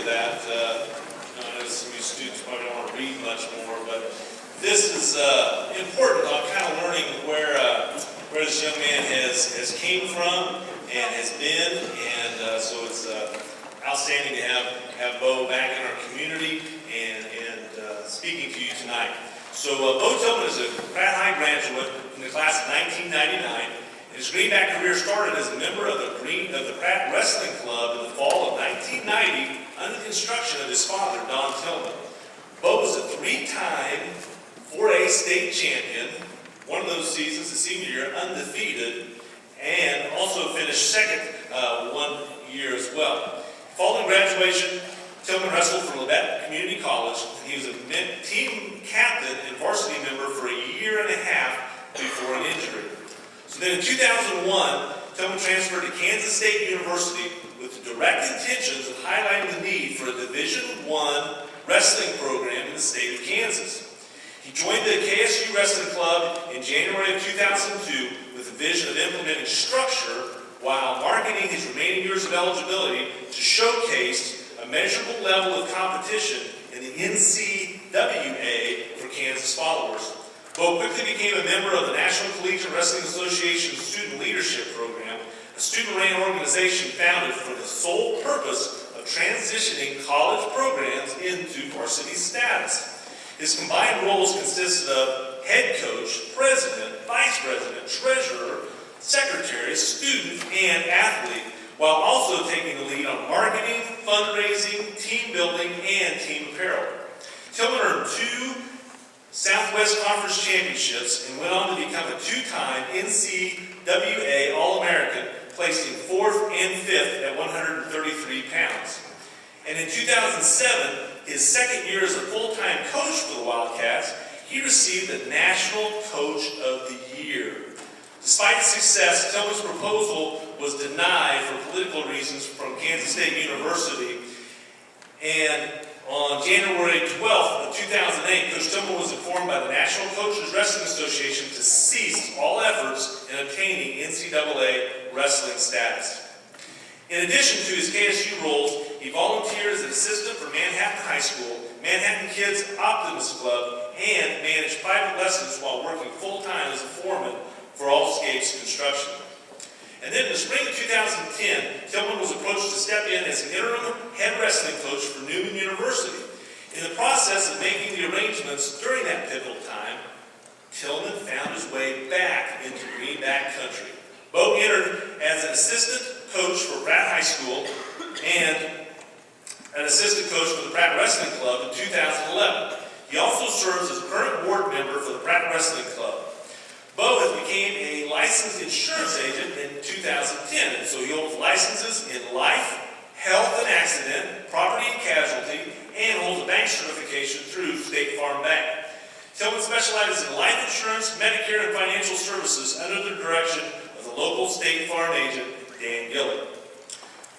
to that. I know some of you students probably don't want to read much more, but this is important. I'm kind of learning where this young man has came from and has been, and so it's outstanding to have Beau back in our community and speaking to you tonight. So Beau TIllman is a Pratt High graduate from the class of 1999. His Greenback career started as a member of the Pratt Wrestling Club in the fall of 1990 under the instruction of his father, Don TIllman. Beau was a three-time 4A state champion, one of those seasons, the senior year, undefeated, and also finished second one year as well. Following graduation, TIllman wrestled for Labette Community College, and he was a team captain and varsity member for a year and a half before an injury. So then in 2001, TIllman transferred to Kansas State University with the direct intentions of highlighting the need for a Division I wrestling program in the state of Kansas. He joined the KSU Wrestling Club in January of 2002 with a vision of implementing structure while marketing his remaining years of eligibility to showcase a measurable level of competition in the NCWA for Kansas followers. Beau quickly became a member of the National Collegiate Wrestling Association Student Leadership Program, a student-run organization founded for the sole purpose of transitioning college programs into varsity status. His combined roles consisted of head coach, president, vice president, treasurer, secretary, student, and athlete, while also taking the lead on marketing, fundraising, team building, and team apparel. TIllman earned 2 Southwest Conference championships and went on to become a 2-time NCWA All-American, placing 4th and 5th at 133 pounds. And in 2007, his second year as a full-time coach for the Wildcats, he received the National Coach of the Year. Despite the success, TIllman's proposal was denied for political reasons from Kansas State University, and on January 12th of 2008, Coach TIllman was informed by the National Coaches Wrestling Association to cease all efforts in obtaining NCAA wrestling status. In addition to his KSU roles, he volunteered as an assistant for Manhattan High School, Manhattan Kids Optimist Club, and managed private lessons while working full-time as a foreman for Allscapes Construction. And then in the spring of 2010, TIllman was approached to step in as an interim head wrestling coach for Newman University. In the process of making the arrangements during that pivotal time, TIllman found his way back into Greenback country. Beau entered as an assistant coach for Pratt High School and an assistant coach for the Pratt Wrestling Club in 2011. He also serves as current board member for the Pratt Wrestling Club. Beau has became a licensed insurance agent in 2010, and so he holds licenses in life, health and accident, property and casualty, and holds a bank certification through State Farm Bank. TIllman specializes in life insurance, Medicare, and financial services under the direction of the local State Farm agent, Dan Gillen.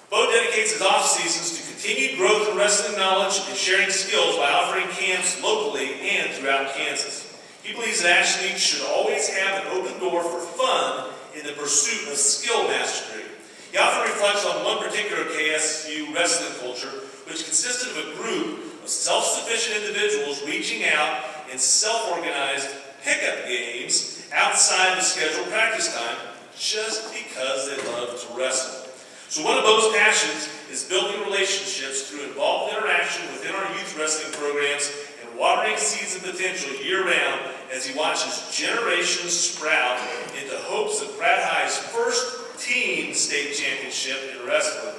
Beau dedicates his off-seasons to continued growth in wrestling knowledge and sharing skills by offering camps locally and throughout Kansas. He believes that athletes should always have an open door for fun in the pursuit of skill mastery. He often reflects on one particular KSU wrestling culture, which consisted of a group of self-sufficient individuals reaching out in self-organized pickup games outside the scheduled practice time just because they love to wrestle. So one of Beau's passions is building relationships through involved interaction within our youth wrestling programs and watering seeds of potential year-round as he watches generations sprout into hopes of Pratt High's first team state championship in wrestling.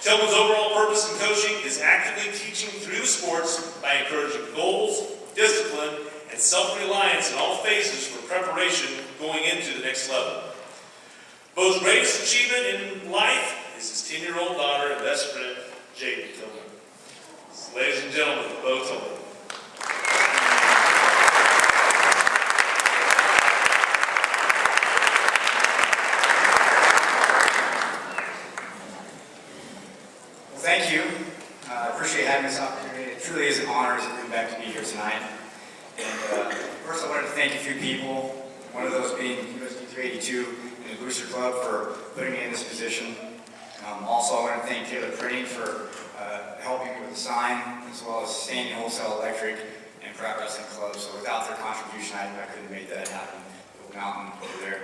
TIllman's overall purpose in coaching is actively teaching through the sports by encouraging goals, discipline, and self-reliance in all phases for preparation going into the next level. Beau's greatest achievement in life is his 10-year-old daughter and best friend, Jaden TIllman. So, ladies and gentlemen, Beau TIllman. Well, thank you. I appreciate having this opportunity. It truly is an honor as a Greenback to be here tonight. And first I wanted to thank a few people, one of those being USD 382 and the Booster Club for putting me in this position. Also, I want to thank Taylor Printing for helping me with the sign, as well as Standing Wholesale Electric and Pratt Wrestling Club. So without their contribution, I couldn't have made that happen. The mountain over there.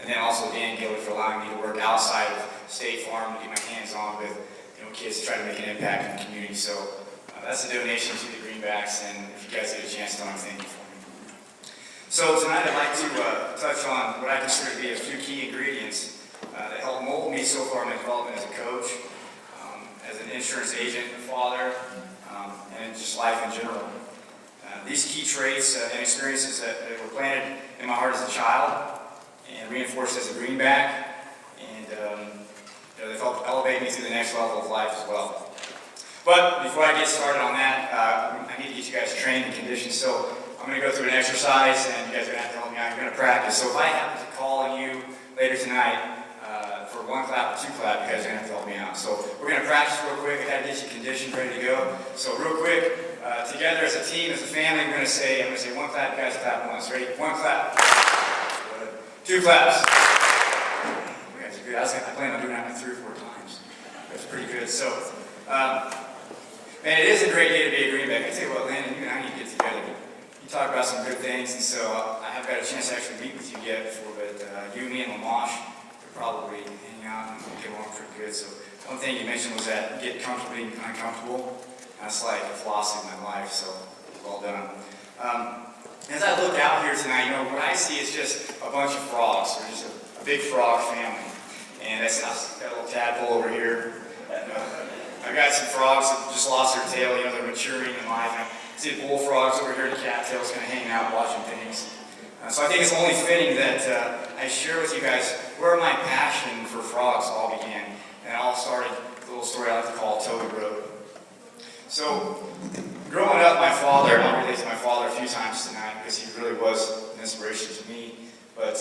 And then also Dan Gilly for allowing me to work outside of State Farm and get my hands on with kids to try to make an impact in the community. So that's a donation to the Greenbacks, and if you guys get a chance to, thank you for me. So tonight I'd like to touch on what I consider to be a few key ingredients that helped mold me so far in my development as a coach, as an insurance agent, a father, and just life in general. These key traits and experiences that were planted in my heart as a child and reinforced as a Greenback, and they've helped elevate me to the next level of life as well. But before I get started on that, I need to get you guys trained and conditioned. So I'm going to go through an exercise, and you guys are going to have to help me out. You're going to practice. So if I happen to call on you later tonight for 1 clap or 2 clap, you guys are going to have to help me out. So we're going to practice real quick. I got to get you conditioned, ready to go. So real quick, together as a team, as a family, I'm going to say 1 clap. You guys clap once. Ready? 1 clap. 2 claps. You guys are good. I plan on doing that 3 or 4 times. That's pretty good. So, man, it is a great day to be a Greenback. I tell you what, Landon, you and I need to get together. You talk about some good things, and so I haven't got a chance to actually meet with you yet before, but you, me, and Lamash could probably hang out and get along pretty good. So one thing you mentioned was that get comfortable being uncomfortable. That's like a philosophy of my life, so well done. As I look out here tonight, what I see is just a bunch of frogs. We're just a big frog family. And that's us. Got a little tadpole over here. I've got some frogs that just lost their tail. They're maturing in life. I see the bullfrogs over here, the cattails kind of hanging out, watching things. So I think it's only fitting that I share with you guys where my passion for frogs all began. And it all started with a little story I like to call Toad Road. So, growing up, my father, I'll relate to my father a few times tonight because he really was an inspiration to me. But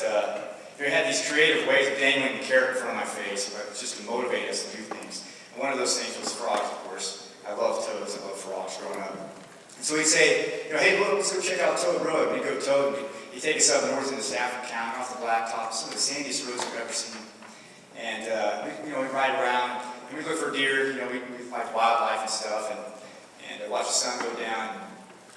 he had these creative ways of dangling the carrot in front of my face, just to motivate us to do things. And one of those things was frogs, of course. I love toads, I love frogs growing up. And so he'd say, hey, look, let's go check out Toad Road. And he'd go Toad, and he'd take us up north into Stafford County, off the blacktop, some of the sandiest roads I've ever seen. And we'd ride around, and we'd look for deer, we'd like wildlife and stuff, and watch the sun go down.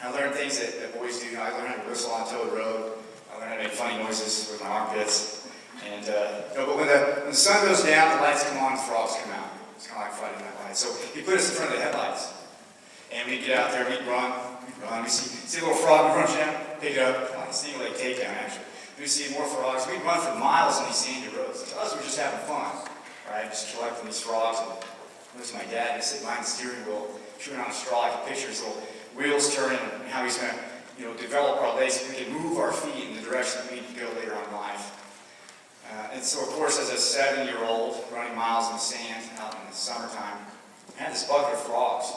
And I learned things that boys do. I learned how to whistle on Toad Road. I learned how to make funny noises with my armpits. And but when the sun goes down, the lights come on, the frogs come out. It's kind of like Friday Night Lights. So he put us in front of the headlights. And we'd get out there, we'd run. We see a little frog, we run down, pick it up. Like a single leg takedown, actually. We'd see more frogs. We'd run for miles on these sandy roads. To us, we're just having fun, right? Just collecting these frogs. And look to my dad, he's sitting behind the steering wheel, chewing on a straw. I can picture his little wheels turning and how he's going to, develop our legs so we can move our feet in the direction that we need to go later on in life. And so, of course, as a 7-year-old running miles in the sand out in the summertime, I had this bucket of frogs,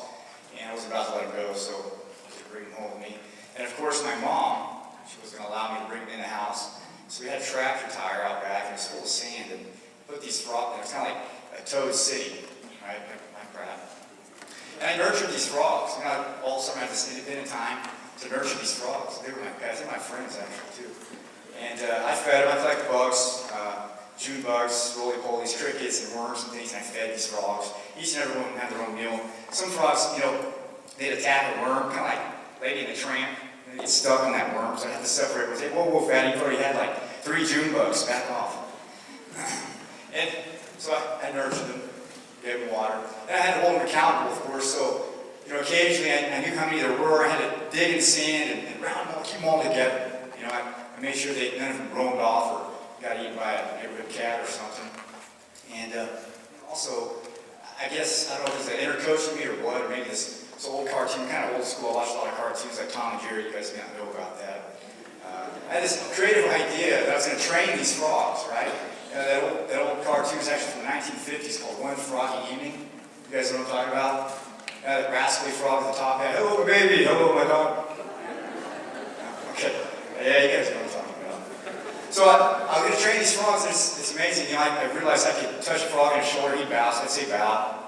and I was about to let them go, so I was going to bring them home with me. And of course, my mom, she was going to allow me to bring them in the house. So we had a tractor tire out back, and it was full of sand, and put these frogs, it was kind of like a toad city, right? Like crap. And I nurtured these frogs. All summer I had this independent time to nurture these frogs. They were my pets. They're my friends, actually, too. And I fed them. I collected bugs, June bugs, roly-polies, crickets, and worms and things, and I fed these frogs. Each and every one had their own meal. Some frogs, they'd attack a worm, kind of like Lady and the Tramp. They'd get stuck on that worm, so I had to separate them and say, whoa, fatty, you've already had like 3 June bugs. Back off. And so I nurtured them. Gave them water. And I had to hold them accountable, of course, so, occasionally I knew how many there were. I had to dig in the sand and round them all, keep them all together. I made sure that none of them roamed off or got eaten by a neighborhood cat or something. And also, I guess, I don't know if it's an inner coach in me or what, or maybe this old cartoon, kind of old school. I watched a lot of cartoons like Tom and Jerry. You guys may not know about that. I had this creative idea that I was going to train these frogs, right? That old cartoon is actually from the 1950s called One Froggy Evening. You guys know what I'm talking about? That rascally frog at the top hat. Hello, my baby. Hello, my dog. Okay. Yeah, you guys know what I'm talking about. So I was going to train these frogs, and it's amazing. I realized I could touch a frog on his shoulder, he'd bow, so I'd say bow.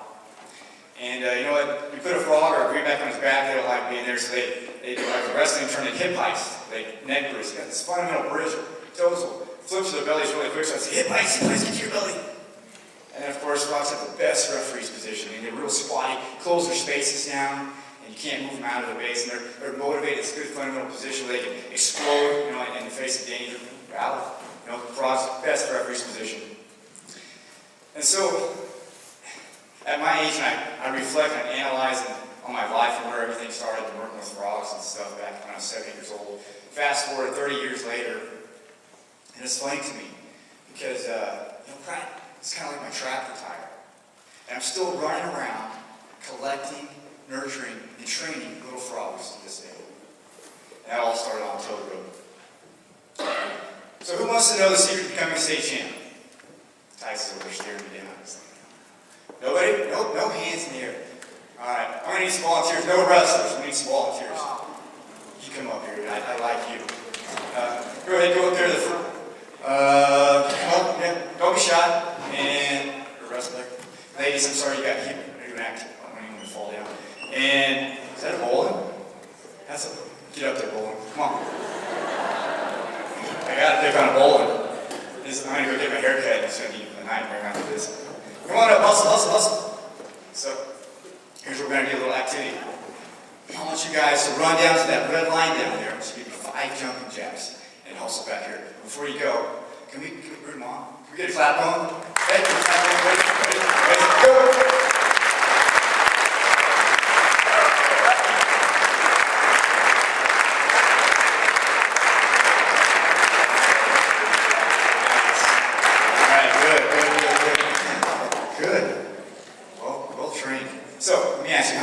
And you know what? You put a frog or a greenback on his back, they don't like being there, so they do like a wrestling term, they hip heist. They neck brace. You got this fundamental bridge. Toes will flip to their bellies really quick, so I'd say, hip heist, get to your belly. And then, of course, frogs have the best referee's position. I mean, they're real squatty, close their spaces down, and you can't move them out of the base. And they're motivated. It's a good fundamental position where they can explode, in the face of danger. Battle. Frogs, best referee's position. And so, at my age, I reflect and analyze on my life and where everything started, working with frogs and stuff back when I was 7 years old. Fast forward 30 years later, and it's funny to me because, it's kind of like my tractor tire. And I'm still running around, collecting, nurturing, and training little frogs to this day. And that all started on Toad Road. So who wants to know the secret to becoming a state champ? Ty's over staring me down. Nobody? Nope, no hands in the air. All right, I'm going to need some volunteers. No wrestlers, we need some volunteers. You come up here, I like you. Go ahead, go up there to the front. Come up, yeah, don't be shy. And a wrestler. Ladies, I'm sorry you got hit. You're going to act. I don't even want to fall down. And is that a bowling? Get up there, bowling. Come on. I got to pick on a bowling. I'm going to go get my hair cut. It's going to be a nightmare after this. Come on up, hustle. So, here's what we're going to do, a little activity. I want you guys to run down to that red line down there. I'm just going to give you 5 jumping jacks and hustle back here. Before you go, can we bring them on? Can we get a clap on? Hey, ready, go!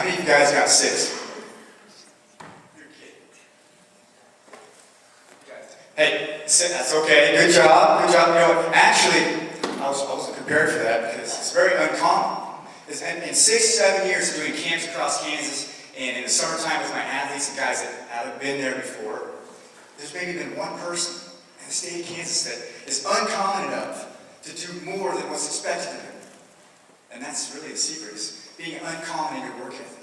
You guys got 6. You're kidding. Hey, that's okay. Good job. Actually, I wasn't prepared for that because it's very uncommon. In 6-7 years of doing camps across Kansas, and in the summertime with my athletes and guys that haven't been there before, there's maybe been one person in the state of Kansas that is uncommon enough to do more than what's expected of him. And that's really the secret, is being uncommon in your work ethic.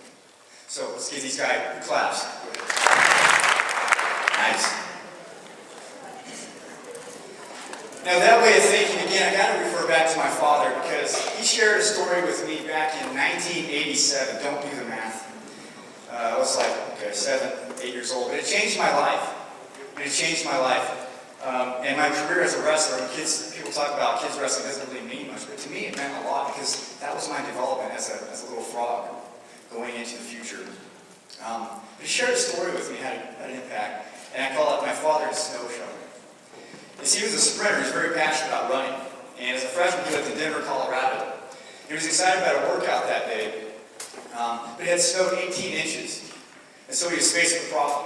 So let's give these guys a claps. Nice. Now that way of thinking, again, I got to refer back to my father because he shared a story with me back in 1987. Don't do the math. I was like, 7, 8 years old. But it changed my life. And my career as a wrestler, people talk about kids wrestling doesn't really mean much, but to me it meant a lot because that was my development as a little frog going into the future. But he shared a story with me, had an impact, and I call it my father's snow show. You see, he was a sprinter, he was very passionate about running, and as a freshman he lived in Denver, Colorado. He was excited about a workout that day, but it had snowed 18 inches, and so he was faced with a problem.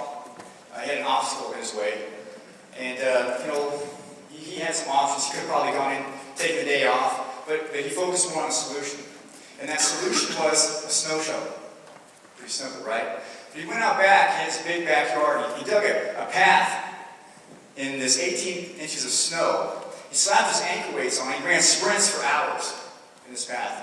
He had an obstacle in his way, and he had some options. He could have probably gone in, taken the day off, but he focused more on the solution. And that solution was a snow shovel. Pretty simple, right? But he went out back, he had his big backyard, he dug a path in this 18 inches of snow. He slapped his ankle weights on, he ran sprints for hours on this path.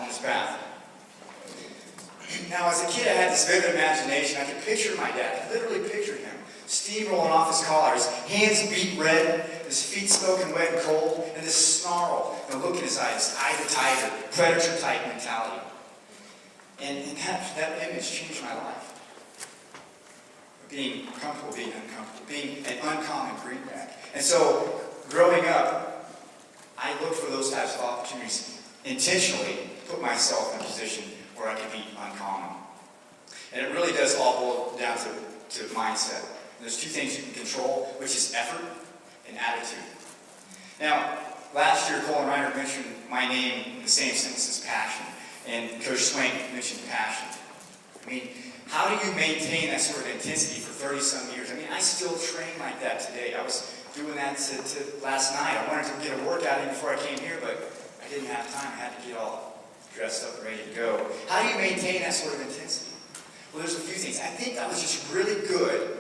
Now, as a kid, I had this vivid imagination. I could picture my dad, I could literally picture him, steamrolling off his collar, his hands beat red, his feet smoking wet and cold, and this snarl, the look in his eyes, eye to tiger, predator-type mentality. And that image changed my life. Being comfortable, being uncomfortable, being an uncommon Greenback. And so, growing up, I looked for those types of opportunities, intentionally put myself in a position where I could be uncommon. And it really does all boil down to mindset. There's 2 things you can control, which is effort and attitude. Now, last year, Cole and Reiner mentioned my name in the same sentence as passion. And Coach Swank mentioned passion. I mean, how do you maintain that sort of intensity for 30-some years? I mean, I still train like that today. I was doing that to last night. I wanted to get a workout in before I came here, but I didn't have time. I had to get all dressed up and ready to go. How do you maintain that sort of intensity? Well, there's a few things. I think I was just really good,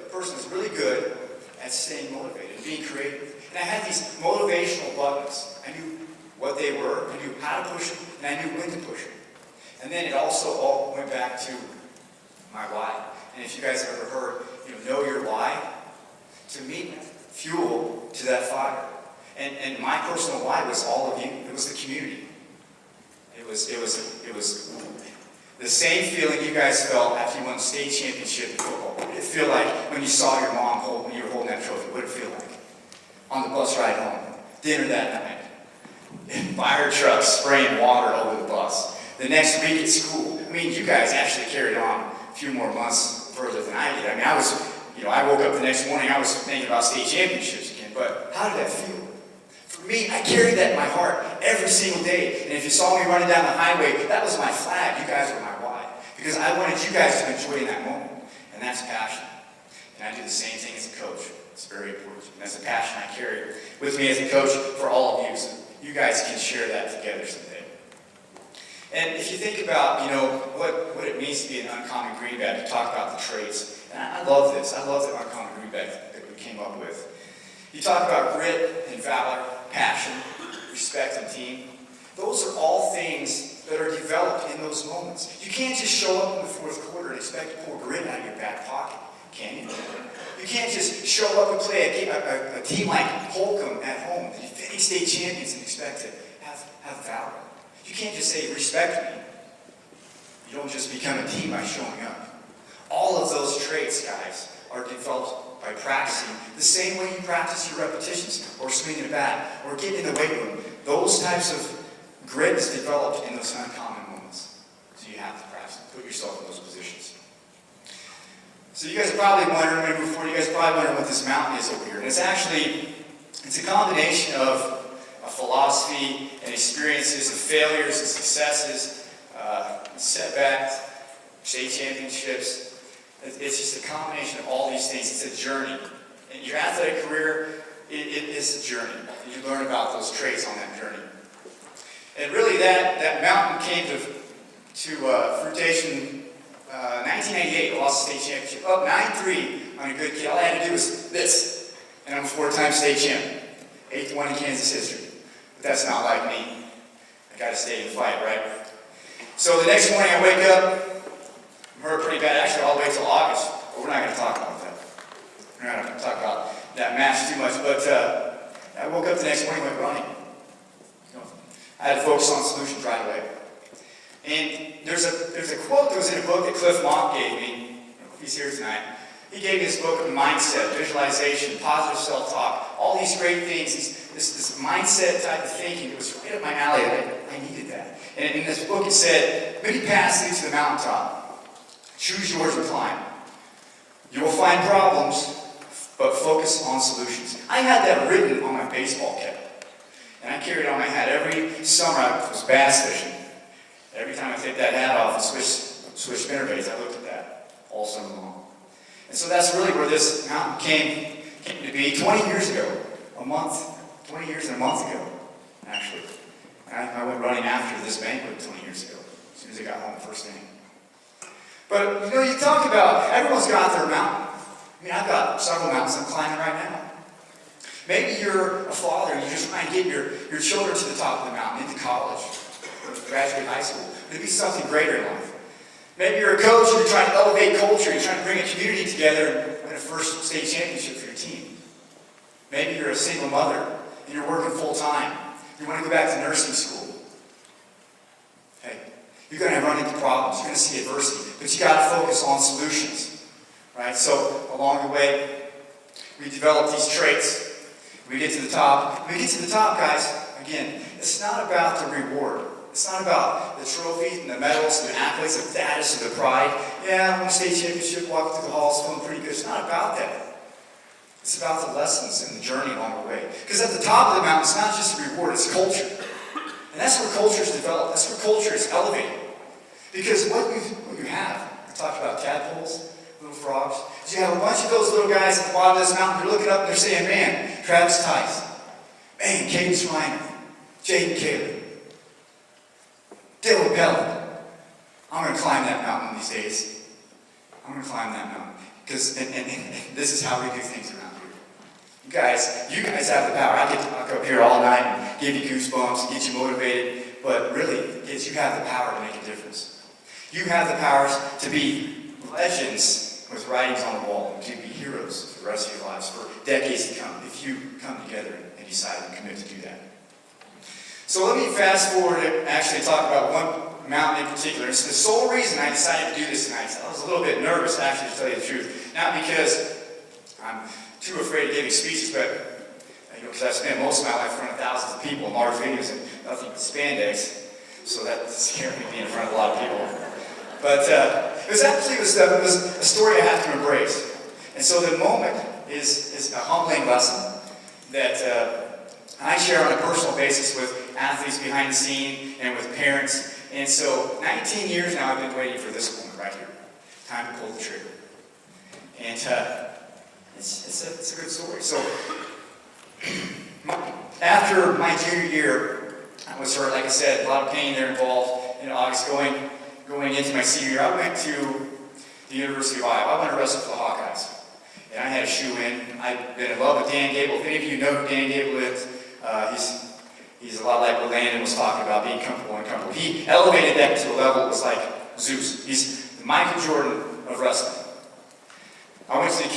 at staying motivated, and being creative. And I had these motivational buttons. I knew what they were, I knew how to push them, and I knew when to push them. And then it also all went back to my why. And if you guys have ever heard, know your why, to me, fuel to that fire. And my personal why was all of you. It was the community. It was the same feeling you guys felt after you won the state championship in football. What did it feel like when you saw your mom when you were holding that trophy? What did it feel like? On the bus ride home, dinner that night, fire trucks spraying water over the bus. The next week at school, I mean, you guys actually carried on a few more months further than I did. I mean, I woke up the next morning, I was thinking about state championships again, but how did that feel? For me, I carried that in my heart every single day. And if you saw me running down the highway, that was my flag. You guys were my why. Because I wanted you guys to enjoy that moment. And that's passion. And I do the same thing as a coach. It's very important. And that's a passion I carry with me as a coach for all of you. So you guys can share that together someday. And if you think about, what it means to be an uncommon Greenback, you talk about the traits. And I love this. I love the uncommon Greenback that we came up with. You talk about grit and valor, passion, respect, and team. Those are all things that are developed in those moments. You can't just show up in the fourth quarter and expect to pull grit out of your back pocket, can you? You can't just show up and play a team like Holcomb at home, the defending state champions, and expect to have valor. You can't just say, respect me. You don't just become a team by showing up. All of those traits, guys, are developed by practicing the same way you practice your repetitions, or swinging a bat, or getting in the weight room. Those types of grit is developed in those uncommon moments. So you have to practice and put yourself in those positions. So you guys are probably wondering, maybe before you guys are probably wondering what this mountain is over here. And it's a combination of a philosophy and experiences, of failures and successes, setbacks, state championships. It's just a combination of all these things. It's a journey. In your athletic career, it is a journey. You learn about those traits on that journey. And really, that mountain came to fruition 1998. I lost the state championship. Up 9-3 on a good kid. All I had to do was this. And I'm a 4-time state champion. 8th one in Kansas history. But that's not like me. I got to stay and fight, right? So the next morning I wake up. I'm hurt pretty bad, actually, all the way till August. But we're not going to talk about that. We're not going to talk about that match too much. But I woke up the next morning and went running. I had to focus on solutions right away. And there's a quote that was in a book that Cliff Monk gave me. He's here tonight. He gave me this book of mindset, visualization, positive self-talk, all these great things, this mindset type of thinking. It was right up my alley. I needed that. And in this book it said, many paths lead to the mountaintop. Choose yours and climb. You will find problems, but focus on solutions. I had that written on my baseball cap. And I carried it on my hat every summer. I was bass fishing. Every time I take that hat off and switch spinnerbaits, I looked at that all summer long. And so that's really where this mountain came to be 20 years ago. 20 years and a month ago, actually. I went running after this banquet 20 years ago, as soon as I got home first thing. But, you talk about, everyone's got their mountain. I mean, I've got several mountains I'm climbing right now. Maybe you're a father and you're just trying to get your children to the top of the mountain, into college, or graduate high school. Maybe something greater in life. Maybe you're a coach and you're trying to elevate culture, you're trying to bring a community together and win a first state championship for your team. Maybe you're a single mother and you're working full time. You want to go back to nursing school. Hey, you're going to run into problems, you're going to see adversity, but you got to focus on solutions. Right? So along the way, we develop these traits. We get to the top. When we get to the top, guys, again, it's not about the reward. It's not about the trophies and the medals and the accolades, the status and the pride. Yeah, I won a state championship, walking through the halls, feeling pretty good. It's not about that. It's about the lessons and the journey along the way. Because at the top of the mountain, it's not just a reward, it's culture. And that's where culture is developed. That's where culture is elevated. Because what you have, I talked about tadpoles, little frogs. So you have a bunch of those little guys at the bottom of this mountain. They're looking up and they're saying, man, Travis Tice, man, Cadence Reiner, Jaden Caleb, Dylan Pellet. I'm going to climb that mountain these days. I'm going to climb that mountain. Because, and this is how we do things around here. You guys have the power. I get to walk up here all night and give you goosebumps and get you motivated. But really, kids, you have the power to make a difference. You have the powers to be legends with writings on the wall, to be heroes for the rest of your lives, for decades to come, if you come together and decide and commit to do that. So let me fast forward and actually talk about one mountain in particular. It's the sole reason I decided to do this tonight. I was a little bit nervous, actually, to tell you the truth. Not because I'm too afraid of giving speeches, but because I've spent most of my life in front of thousands of people in large venues and nothing but spandex, so that scared me being in front of a lot of people. But it was a story I have to embrace. And so the moment is a humbling lesson that I share on a personal basis with athletes behind the scene and with parents. And so 19 years now I've been waiting for this moment right here. Time to pull the trigger. And it's a good story. So after my junior year, I was hurt, like I said, a lot of pain there involved in August. Going into my senior year, I went to the University of Iowa. I went to wrestle for the Hawkeyes. And I had a shoe in. I've been in love with Dan Gable. If any of you know who Dan Gable is, he's a lot like what Landon was talking about, being comfortable and uncomfortable. He elevated that to a level that was like Zeus. He's the Michael Jordan of wrestling. I went to the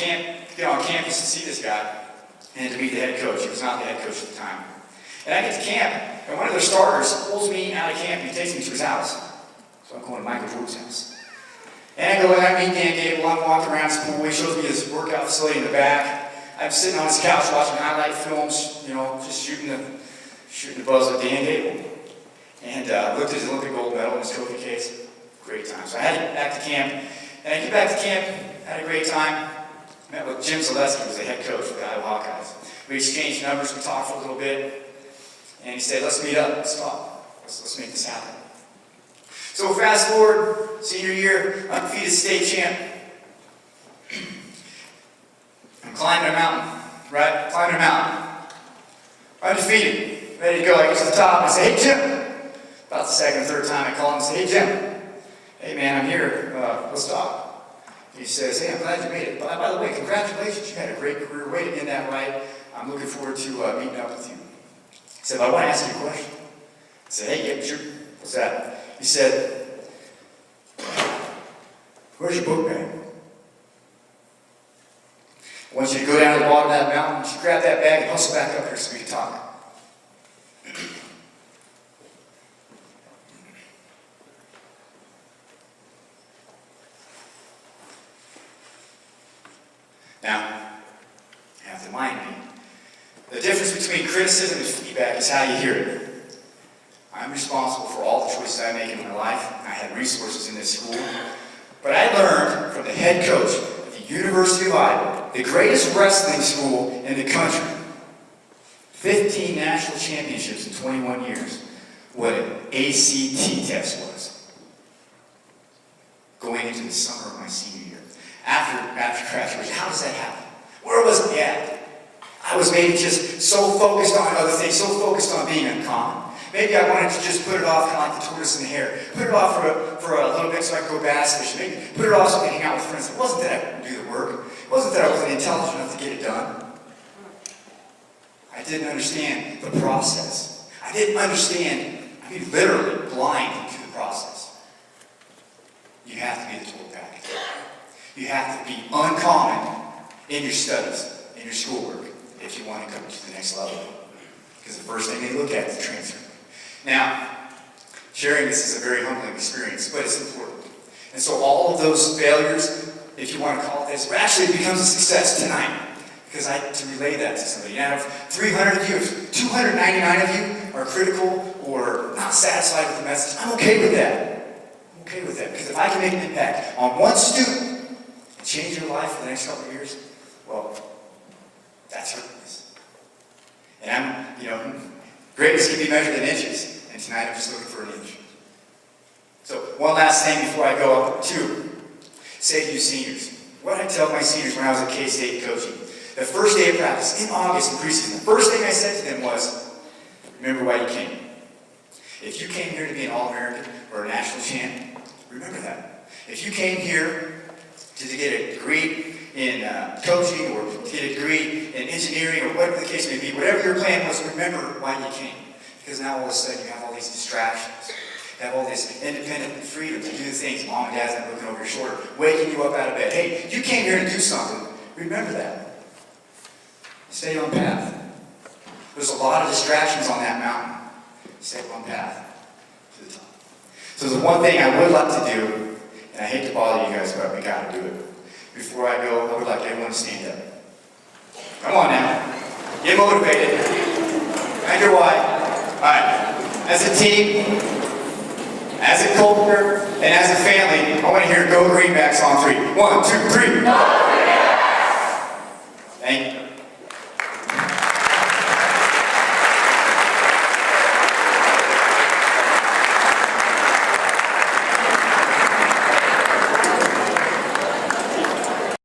get on campus to see this guy and to meet the head coach. He was not the head coach at the time. And I get to camp, and one of their starters pulls me out of camp and he takes me to his house. So I'm going to Michael Jordan's house. And I go and I meet Dan Gable. I'm walking around his pool. He shows me his workout facility in the back. I'm sitting on his couch watching highlight films, just shooting the buzz with Dan Gable. And looked at his Olympic gold medal in his trophy case. Great time. So I had to get back to camp. And I get back to camp, had a great time. Met with Jim Zaleski, who was the head coach for the Iowa Hawkeyes. We exchanged numbers, we talked for a little bit. And he said, let's meet up, let's talk. Let's make this happen. So fast forward, senior year, undefeated state champ. I'm climbing a mountain, right? Climbing a mountain. Undefeated, ready to go. I get to the top and I say, hey Jim. About the second or third time I call him and say, hey Jim. Hey man, I'm here, let's talk. And he says, hey, I'm glad you made it. By the way, congratulations, you had a great career. Way to end that right. I'm looking forward to meeting up with you. He said, I want to ask you a question. I said, hey, yeah, sure. What's that? He said, where's your book bag? I want you to go down to the bottom of that mountain, you grab that bag and hustle back up here so we can talk. Now, you have to mind me, the difference between criticism and feedback is how you hear it. I'm responsible for all the choices I make in my life. I had resources in this school. But I learned from the head coach at the University of Iowa, the greatest wrestling school in the country, 15 national championships in 21 years, what an ACT test was. Going into the summer of my senior year. After graduation, how does that happen? Where was I at? I was maybe just so focused on other things, so focused on being uncommon. Maybe I wanted to just put it off kind of like the tortoise in the hare. Put it off for a little bit so I could go bass fishing. Maybe put it off so I could hang out with friends. It wasn't that I couldn't do the work. It wasn't that I wasn't intelligent enough to get it done. I didn't understand the process. I didn't understand, literally blind to the process. You have to be the total package. You have to be uncommon in your studies, in your schoolwork, if you want to come to the next level. Because the first thing they look at is the transcript. Now, sharing this is a very humbling experience, but it's important. And so all of those failures, if you want to call it this, actually it becomes a success tonight. Because I had to relay that to somebody. Out of 300 of you, if 299 of you are critical or not satisfied with the message, I'm okay with that. I'm okay with that. Because if I can make an impact on one student and change your life for the next couple of years, well, that's greatness. And greatness can be measured in inches. And tonight I'm just looking for an inch. So one last thing before I go up. Two, say to you seniors, what I tell my seniors when I was at K-State coaching, the first day of practice in August in preseason, the first thing I said to them was, remember why you came. If you came here to be an All-American or a national champ, remember that. If you came here to get a degree in coaching or to get a degree in engineering or whatever the case may be, whatever your plan was, remember why you came. Because now all of a sudden you have all these distractions. You have all this independent freedom to do the things mom and dad's not looking over your shoulder, waking you up out of bed. Hey, you came here to do something. Remember that. Stay on path. There's a lot of distractions on that mountain. stay on path to the top. So there's one thing I would like to do, and I hate to bother you guys, but we gotta do it. Before I go, I would like everyone to stand up. Come on now. Get motivated. Find your why. Alright. As a team, as a culture, and as a family, I want to hear Go Greenbacks on 3. 1, 2, 3.